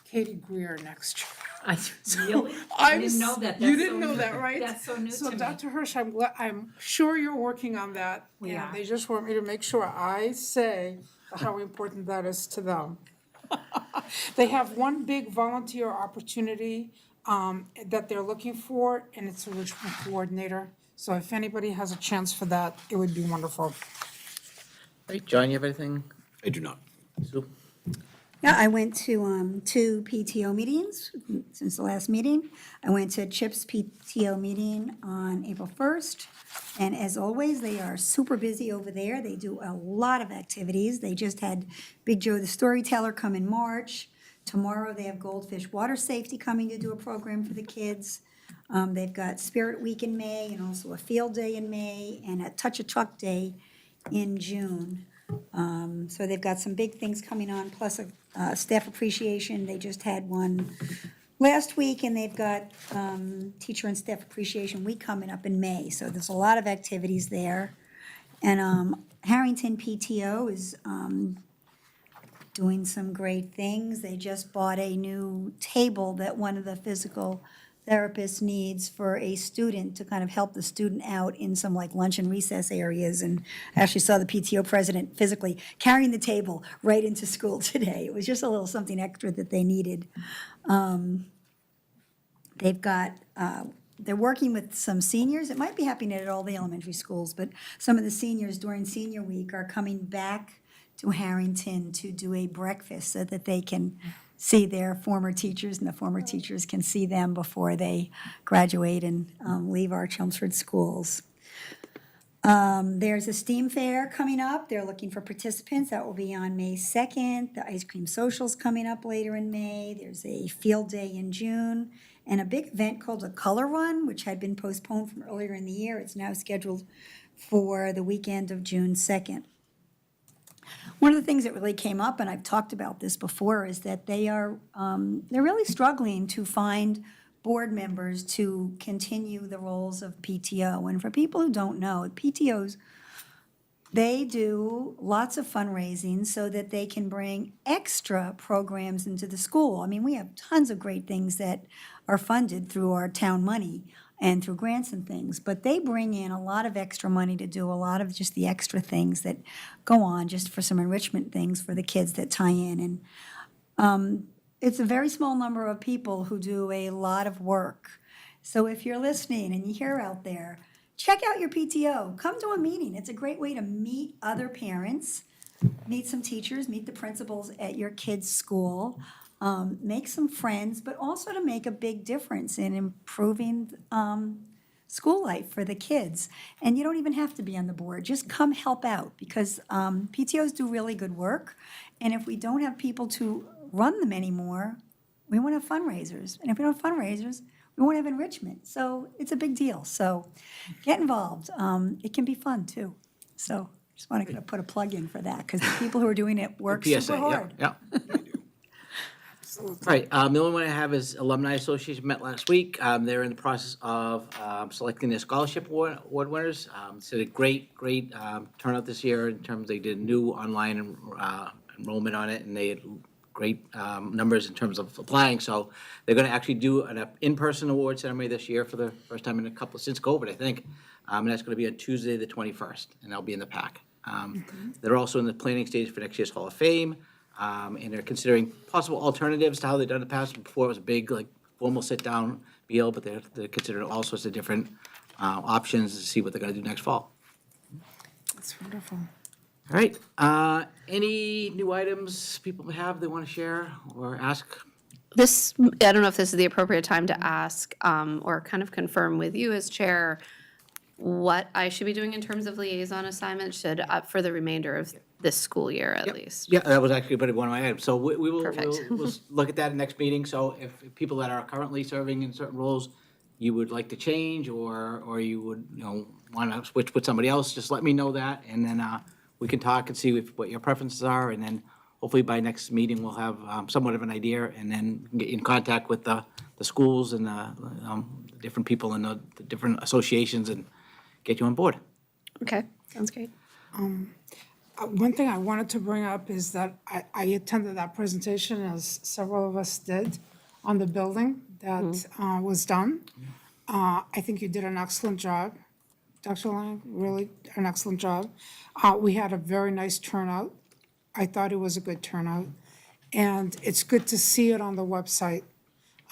Katie Greer next year. Really? I didn't I'm know that. You That's didn't so know new. that, right? That's so new So to me. Dr. Hirsch, I'm sure you're working on that. We and are. They just want me to make sure I say how important that is to them. They have one big volunteer opportunity that they're looking for, and it's a Richmond coordinator. So if anybody has a chance for that, it would be wonderful. Hey, John, you have anything? I do not. Sue? Yeah, I went to two PTO meetings since the last meeting. I went to CHIP's PTO meeting on April 1st. And as always, they are super busy over there. They do a lot of activities. They just had Big Joe the Storyteller come in March. Tomorrow, they have Goldfish Water Safety coming to do a program for the kids. They've got Spirit Week in May and also a Field Day in May and a Touch a Truck Day in June. So they've got some big things coming on, plus a staff appreciation. They just had one last week, and they've got Teacher and Staff Appreciation Week coming up in May. So there's a lot of activities there. And Harrington PTO is doing some great things. They just bought a new table that one of the physical therapists needs for a student to kind of help the student out in some like lunch and recess areas. And I actually saw the PTO president physically carrying the table right into school today. It was just a little something extra that they needed. They've got, they're working with some seniors. It might be happening at all the elementary schools, but some of the seniors during senior week are coming back to Harrington to do a breakfast so that they can see their former teachers, and the former teachers can see them before they graduate and leave our Chelmsford schools. There's a STEAM fair coming up. They're looking for participants. That will be on May 2nd. The ice cream social's coming up later in May. There's a field day in June. And a big event called the Color Run, which had been postponed from earlier in the year. It's now scheduled for the weekend of June 2nd. One of the things that really came up, and I've talked about this before, is that they're really struggling to find board members to continue the roles of PTO. And for people who don't know, PTOs, they do lots of fundraising so that they can bring extra programs into the school. I mean, we have tons of great things that are funded through our town money and through grants and things, but they bring in a lot of extra money to do a lot of just the extra things that go on just for some enrichment things for the kids that tie in. And it's a very small number of people who do a lot of work. So if you're listening and you hear out there, check out your PTO. Come to a meeting. It's a great way to meet other parents, meet some teachers, meet the principals at your kid's school, make some friends, but also to make a big difference in improving school life for the kids. And you don't even have to be on the board. Just come help out, because PTOs do really good work. And if we don't have people to run them anymore, we won't have fundraisers. And if we don't have fundraisers, we won't have enrichment. So it's a big deal. So get involved. It can be fun too. So just want to put a plug in for that, because the people who are doing it work PSA, super hard. Yeah. All right, the only one I have is Alumni Association met last week. They're in the process of selecting their scholarship award winners. So a great turnout this year in terms they did new online enrollment on it, and they had great numbers in terms of applying. So they're going to actually do an in-person award ceremony this year for the first time in since COVID, I think. And that's going to be on Tuesday, the 21st, and that'll be in the pack. They're also in the planning stage for next year's Hall of Fame. And they're considering possible alternatives to how they've done it in the past. Before it was a big, formal sit-down be ill, but they're considering all sorts of different options to see what they're gonna do next fall. That's wonderful. All right, any new items people have they want to share or ask? This, I don't know if this is the appropriate time to ask, or kind of confirm with you as chair, what I should be doing in terms of liaison assignments for the remainder of this school year at least. Yeah, that was actually one of my items. So we will, Perfect. we'll look at that in next meeting. So if people that are currently serving in certain roles, you would like to change or you would, want to switch with somebody else, just let me know that. And then we can talk and see what your preferences are. And then hopefully by next meeting, we'll have somewhat of an idea and then get in contact with the schools and the different people in the different associations and get you on board. Okay, sounds great. One thing I wanted to bring up is that I attended that presentation, as several of us did, on the building that was done. I think you did an excellent job, Dr. Lang, really an excellent job. We had a very nice turnout. I thought it was a good turnout. And it's good to see it on the website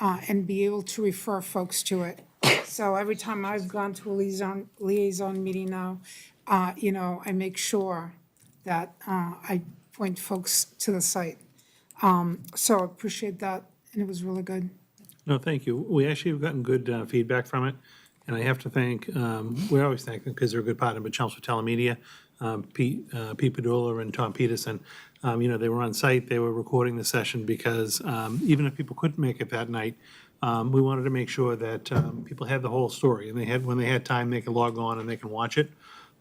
and be able to refer folks to it. So every time I've gone to a liaison meeting now, I make sure that I point folks to the site. So I appreciate that, and it was really good. No, thank you. We actually have gotten good feedback from it, and I have to thank, we always thank them because they're a good partner, but Chelmsford Telemedia, Pete Padula and Tom Peterson, they were on site, they were recording the session because even if people couldn't make it that night, we wanted to make sure that people had the whole story, and when they had time, they can log on and they can watch it.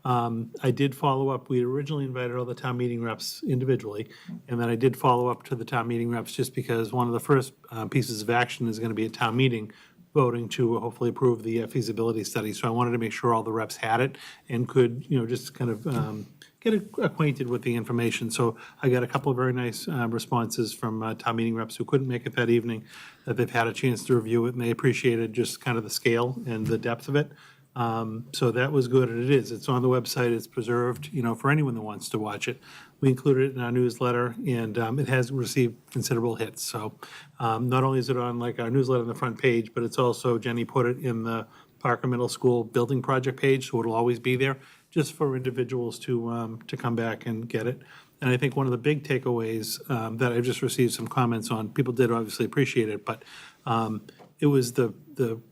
I did follow up, we originally invited all the town meeting reps individually, and then I did follow up to the town meeting reps just because one of the first pieces of action is gonna be a town meeting voting to hopefully approve the feasibility study. So I wanted to make sure all the reps had it and could, just kind of get acquainted with the information. So I got a couple of very nice responses from town meeting reps who couldn't make it that evening, that they've had a chance to review it, and they appreciated just kind of the scale and the depth of it. So that was good, and it's on the website, it's preserved, for anyone that wants to watch it. We included it in our newsletter, and it has received considerable hits. So not only is it on like our newsletter on the front page, but it's also, Jenny put it in the Parker Middle School building project page, so it'll always be there, just for individuals to come back and get it. And I think one of the big takeaways that I've just received some comments on, people did obviously appreciate it, but it was the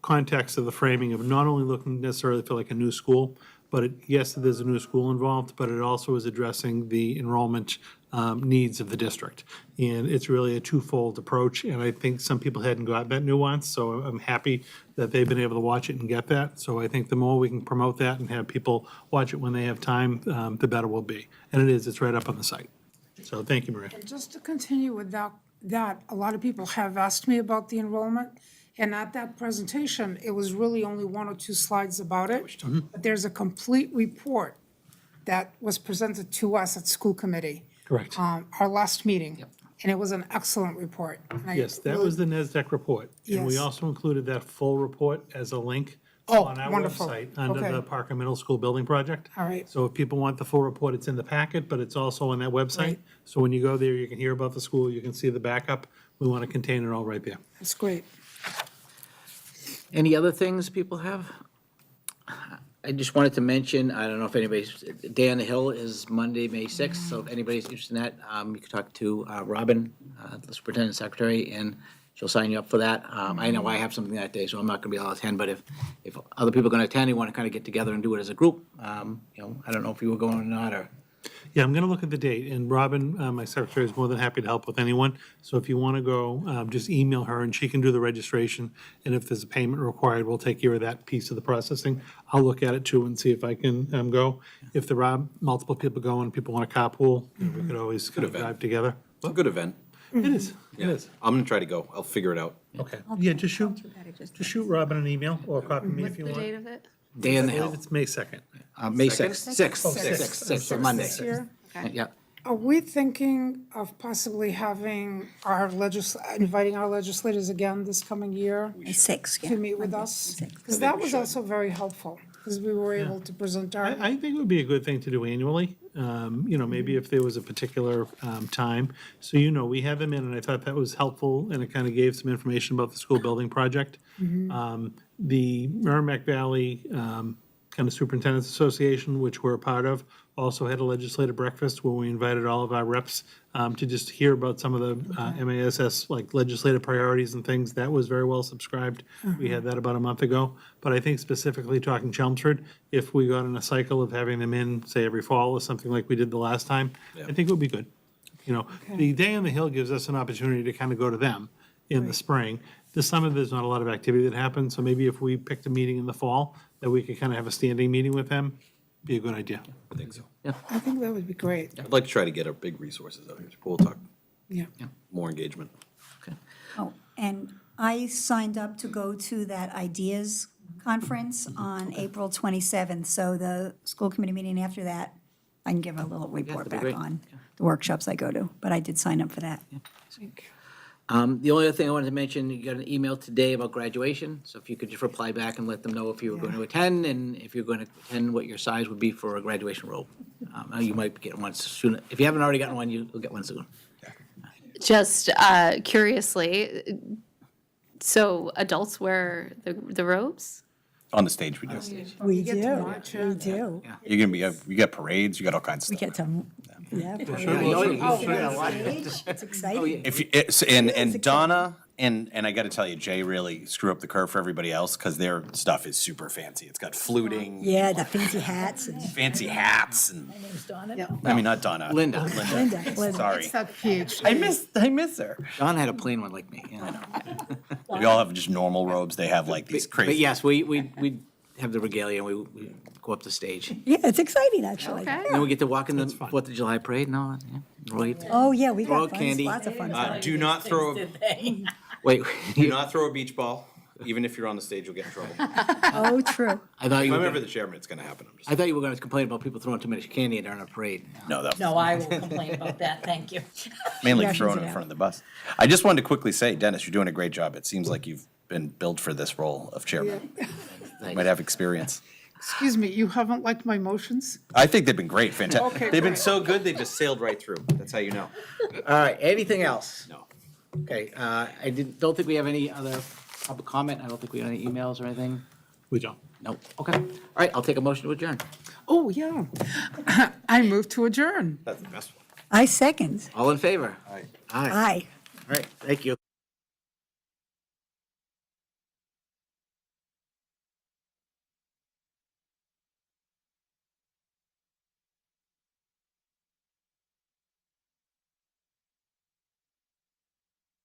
context of the framing of not only looking necessarily for like a new school, but yes, there's a new school involved, but it also is addressing the enrollment needs of the district. And it's really a twofold approach, and I think some people hadn't got that nuance, so I'm happy that they've been able to watch it and get that. So I think the more we can promote that and have people watch it when they have time, the better we'll be. And it's right up on the site. So thank you, Maria. And just to continue with that, a lot of people have asked me about the enrollment. And at that presentation, it was really only 1 or 2 slides about it. But there's a complete report that was presented to us at school committee. Correct. Our last meeting. And it was an excellent report. And I Yes, that really- was the NASDAQ report. And we Yes. also included that full report as a link Oh, on our wonderful. website under Okay. the Parker Middle School Building Project. All right. So if people want the full report, it's in the packet, but it's also on that website. Right. So when you go there, you can hear about the school, you can see the backup. We want to contain it all right there. That's great. Any other things people have? I just wanted to mention, I don't know if anybody's, Day on the Hill is Monday, May 6th, so if anybody's interested in that, you can talk to Robin, the superintendent secretary, and she'll sign you up for that. I know I have something that day, so I'm not gonna be able to attend, but if other people are gonna attend, you wanna kind of get together and do it as a group, I don't know if you were going or not, or. Yeah, I'm going to look at the date, and Robin, my secretary, is more than happy to help with anyone. So if you want to go, just email her, and she can do the registration. And if there's a payment required, we'll take care of that piece of the processing. I'll look at it too and see if I can go. If there are multiple people going, people want to carpool, we could always kind of drive together. It's a good event. It is, it Yeah. is. I'm gonna try to go. I'll figure it out. Okay, yeah, just shoot Robin an email or copy me if you The want. date of it? Day on the I believe Hill, it's May 2nd. May Second? 6th, so Monday. This year. Yeah. Are we thinking of possibly having inviting our legislators again this coming year Six, to meet with us? Because that was also very helpful. because we were able to present our. I think it would be a good thing to do annually, maybe if there was a particular time. So, we had them in, and I thought that was helpful, and it kind of gave some information about the school building project. The Merrimack Valley kind of Superintendent's Association, which we're a part of, also had a legislative breakfast where we invited all of our reps to just hear about some of the MASS, like legislative priorities and things. That was very well subscribed. We had that about a month ago. But I think specifically talking Chelmsford, if we got in a cycle of having them in, say, every fall or something like we did the last time, I think it would be good. The Day on the Hill gives us an opportunity to kind of go to them in the spring. This summer, there's not a lot of activity that happens, so maybe if we picked a meeting in the fall, that we could kind of have a standing meeting with them, be a good idea. I think so. I think that would be great. I'd like to try to get our big resources out here. We'll talk Yeah. more engagement. Oh, and I signed up to go to that Ideas Conference on April 27th. So the school committee meeting after that, I can give a little report that'd be back great. on the workshops I go to. But I did sign up for that. The only other thing I wanted to mention, you got an email today about graduation, so if you could just reply back and let them know if you were going to attend, and if you're going to attend, what your size would be for a graduation robe. You might get one soon. If you haven't already gotten one, you'll get one soon. Just curiously, so adults wear the robes? On the stage, we do. We get to watch We do. You're gonna be, you got parades, you got all kinds of stuff. It's exciting. If you, and Donna and I got to tell you, Jay really screw up the curve for everybody else because their stuff is super fancy. It's got fluting, Yeah, the fancy hats and. fancy hats, and Yeah. I mean not Donna, Linda. Linda. Sorry, It's that PhD. I miss her. John had a plain one like me, yeah. We all have just normal robes. They have like these crazy. But yes, we have the regalia, and we go up the stage. Yeah, it's exciting, actually. Okay. And then we get to walk in the 4th of July parade and all that, yeah. Right. Oh, yeah, we Throw got out fun, candy. lots of fun stuff. Do not throw. Wait, Do not throw a beach ball. Even if you're on the stage, you'll get in trouble. If Oh, true. I thought you I'm were, ever the chairman, it's gonna happen. I'm just. I thought you were going to complain about people throwing too much candy during a parade. No, that No, I will complain about that, thank you. mainly Russians throwing it it in out. front of the bus. I just wanted to quickly say, Dennis, you're doing a great job. It seems like you've been built for this role of chairman. You might have experience. Excuse me, you haven't liked my motions? I think they've been great, fantastic. Okay, They've been great. so good, they just sailed right through. That's how you know. All right, anything else? No. Okay, don't think we have any other public comment. I don't think we have any emails or anything. We don't. No. Okay. All right, I'll take a motion to adjourn. Oh, yeah. I move to adjourn. That's the best one. I second. All in favor? Aye. Aye. Aye. All right, thank you.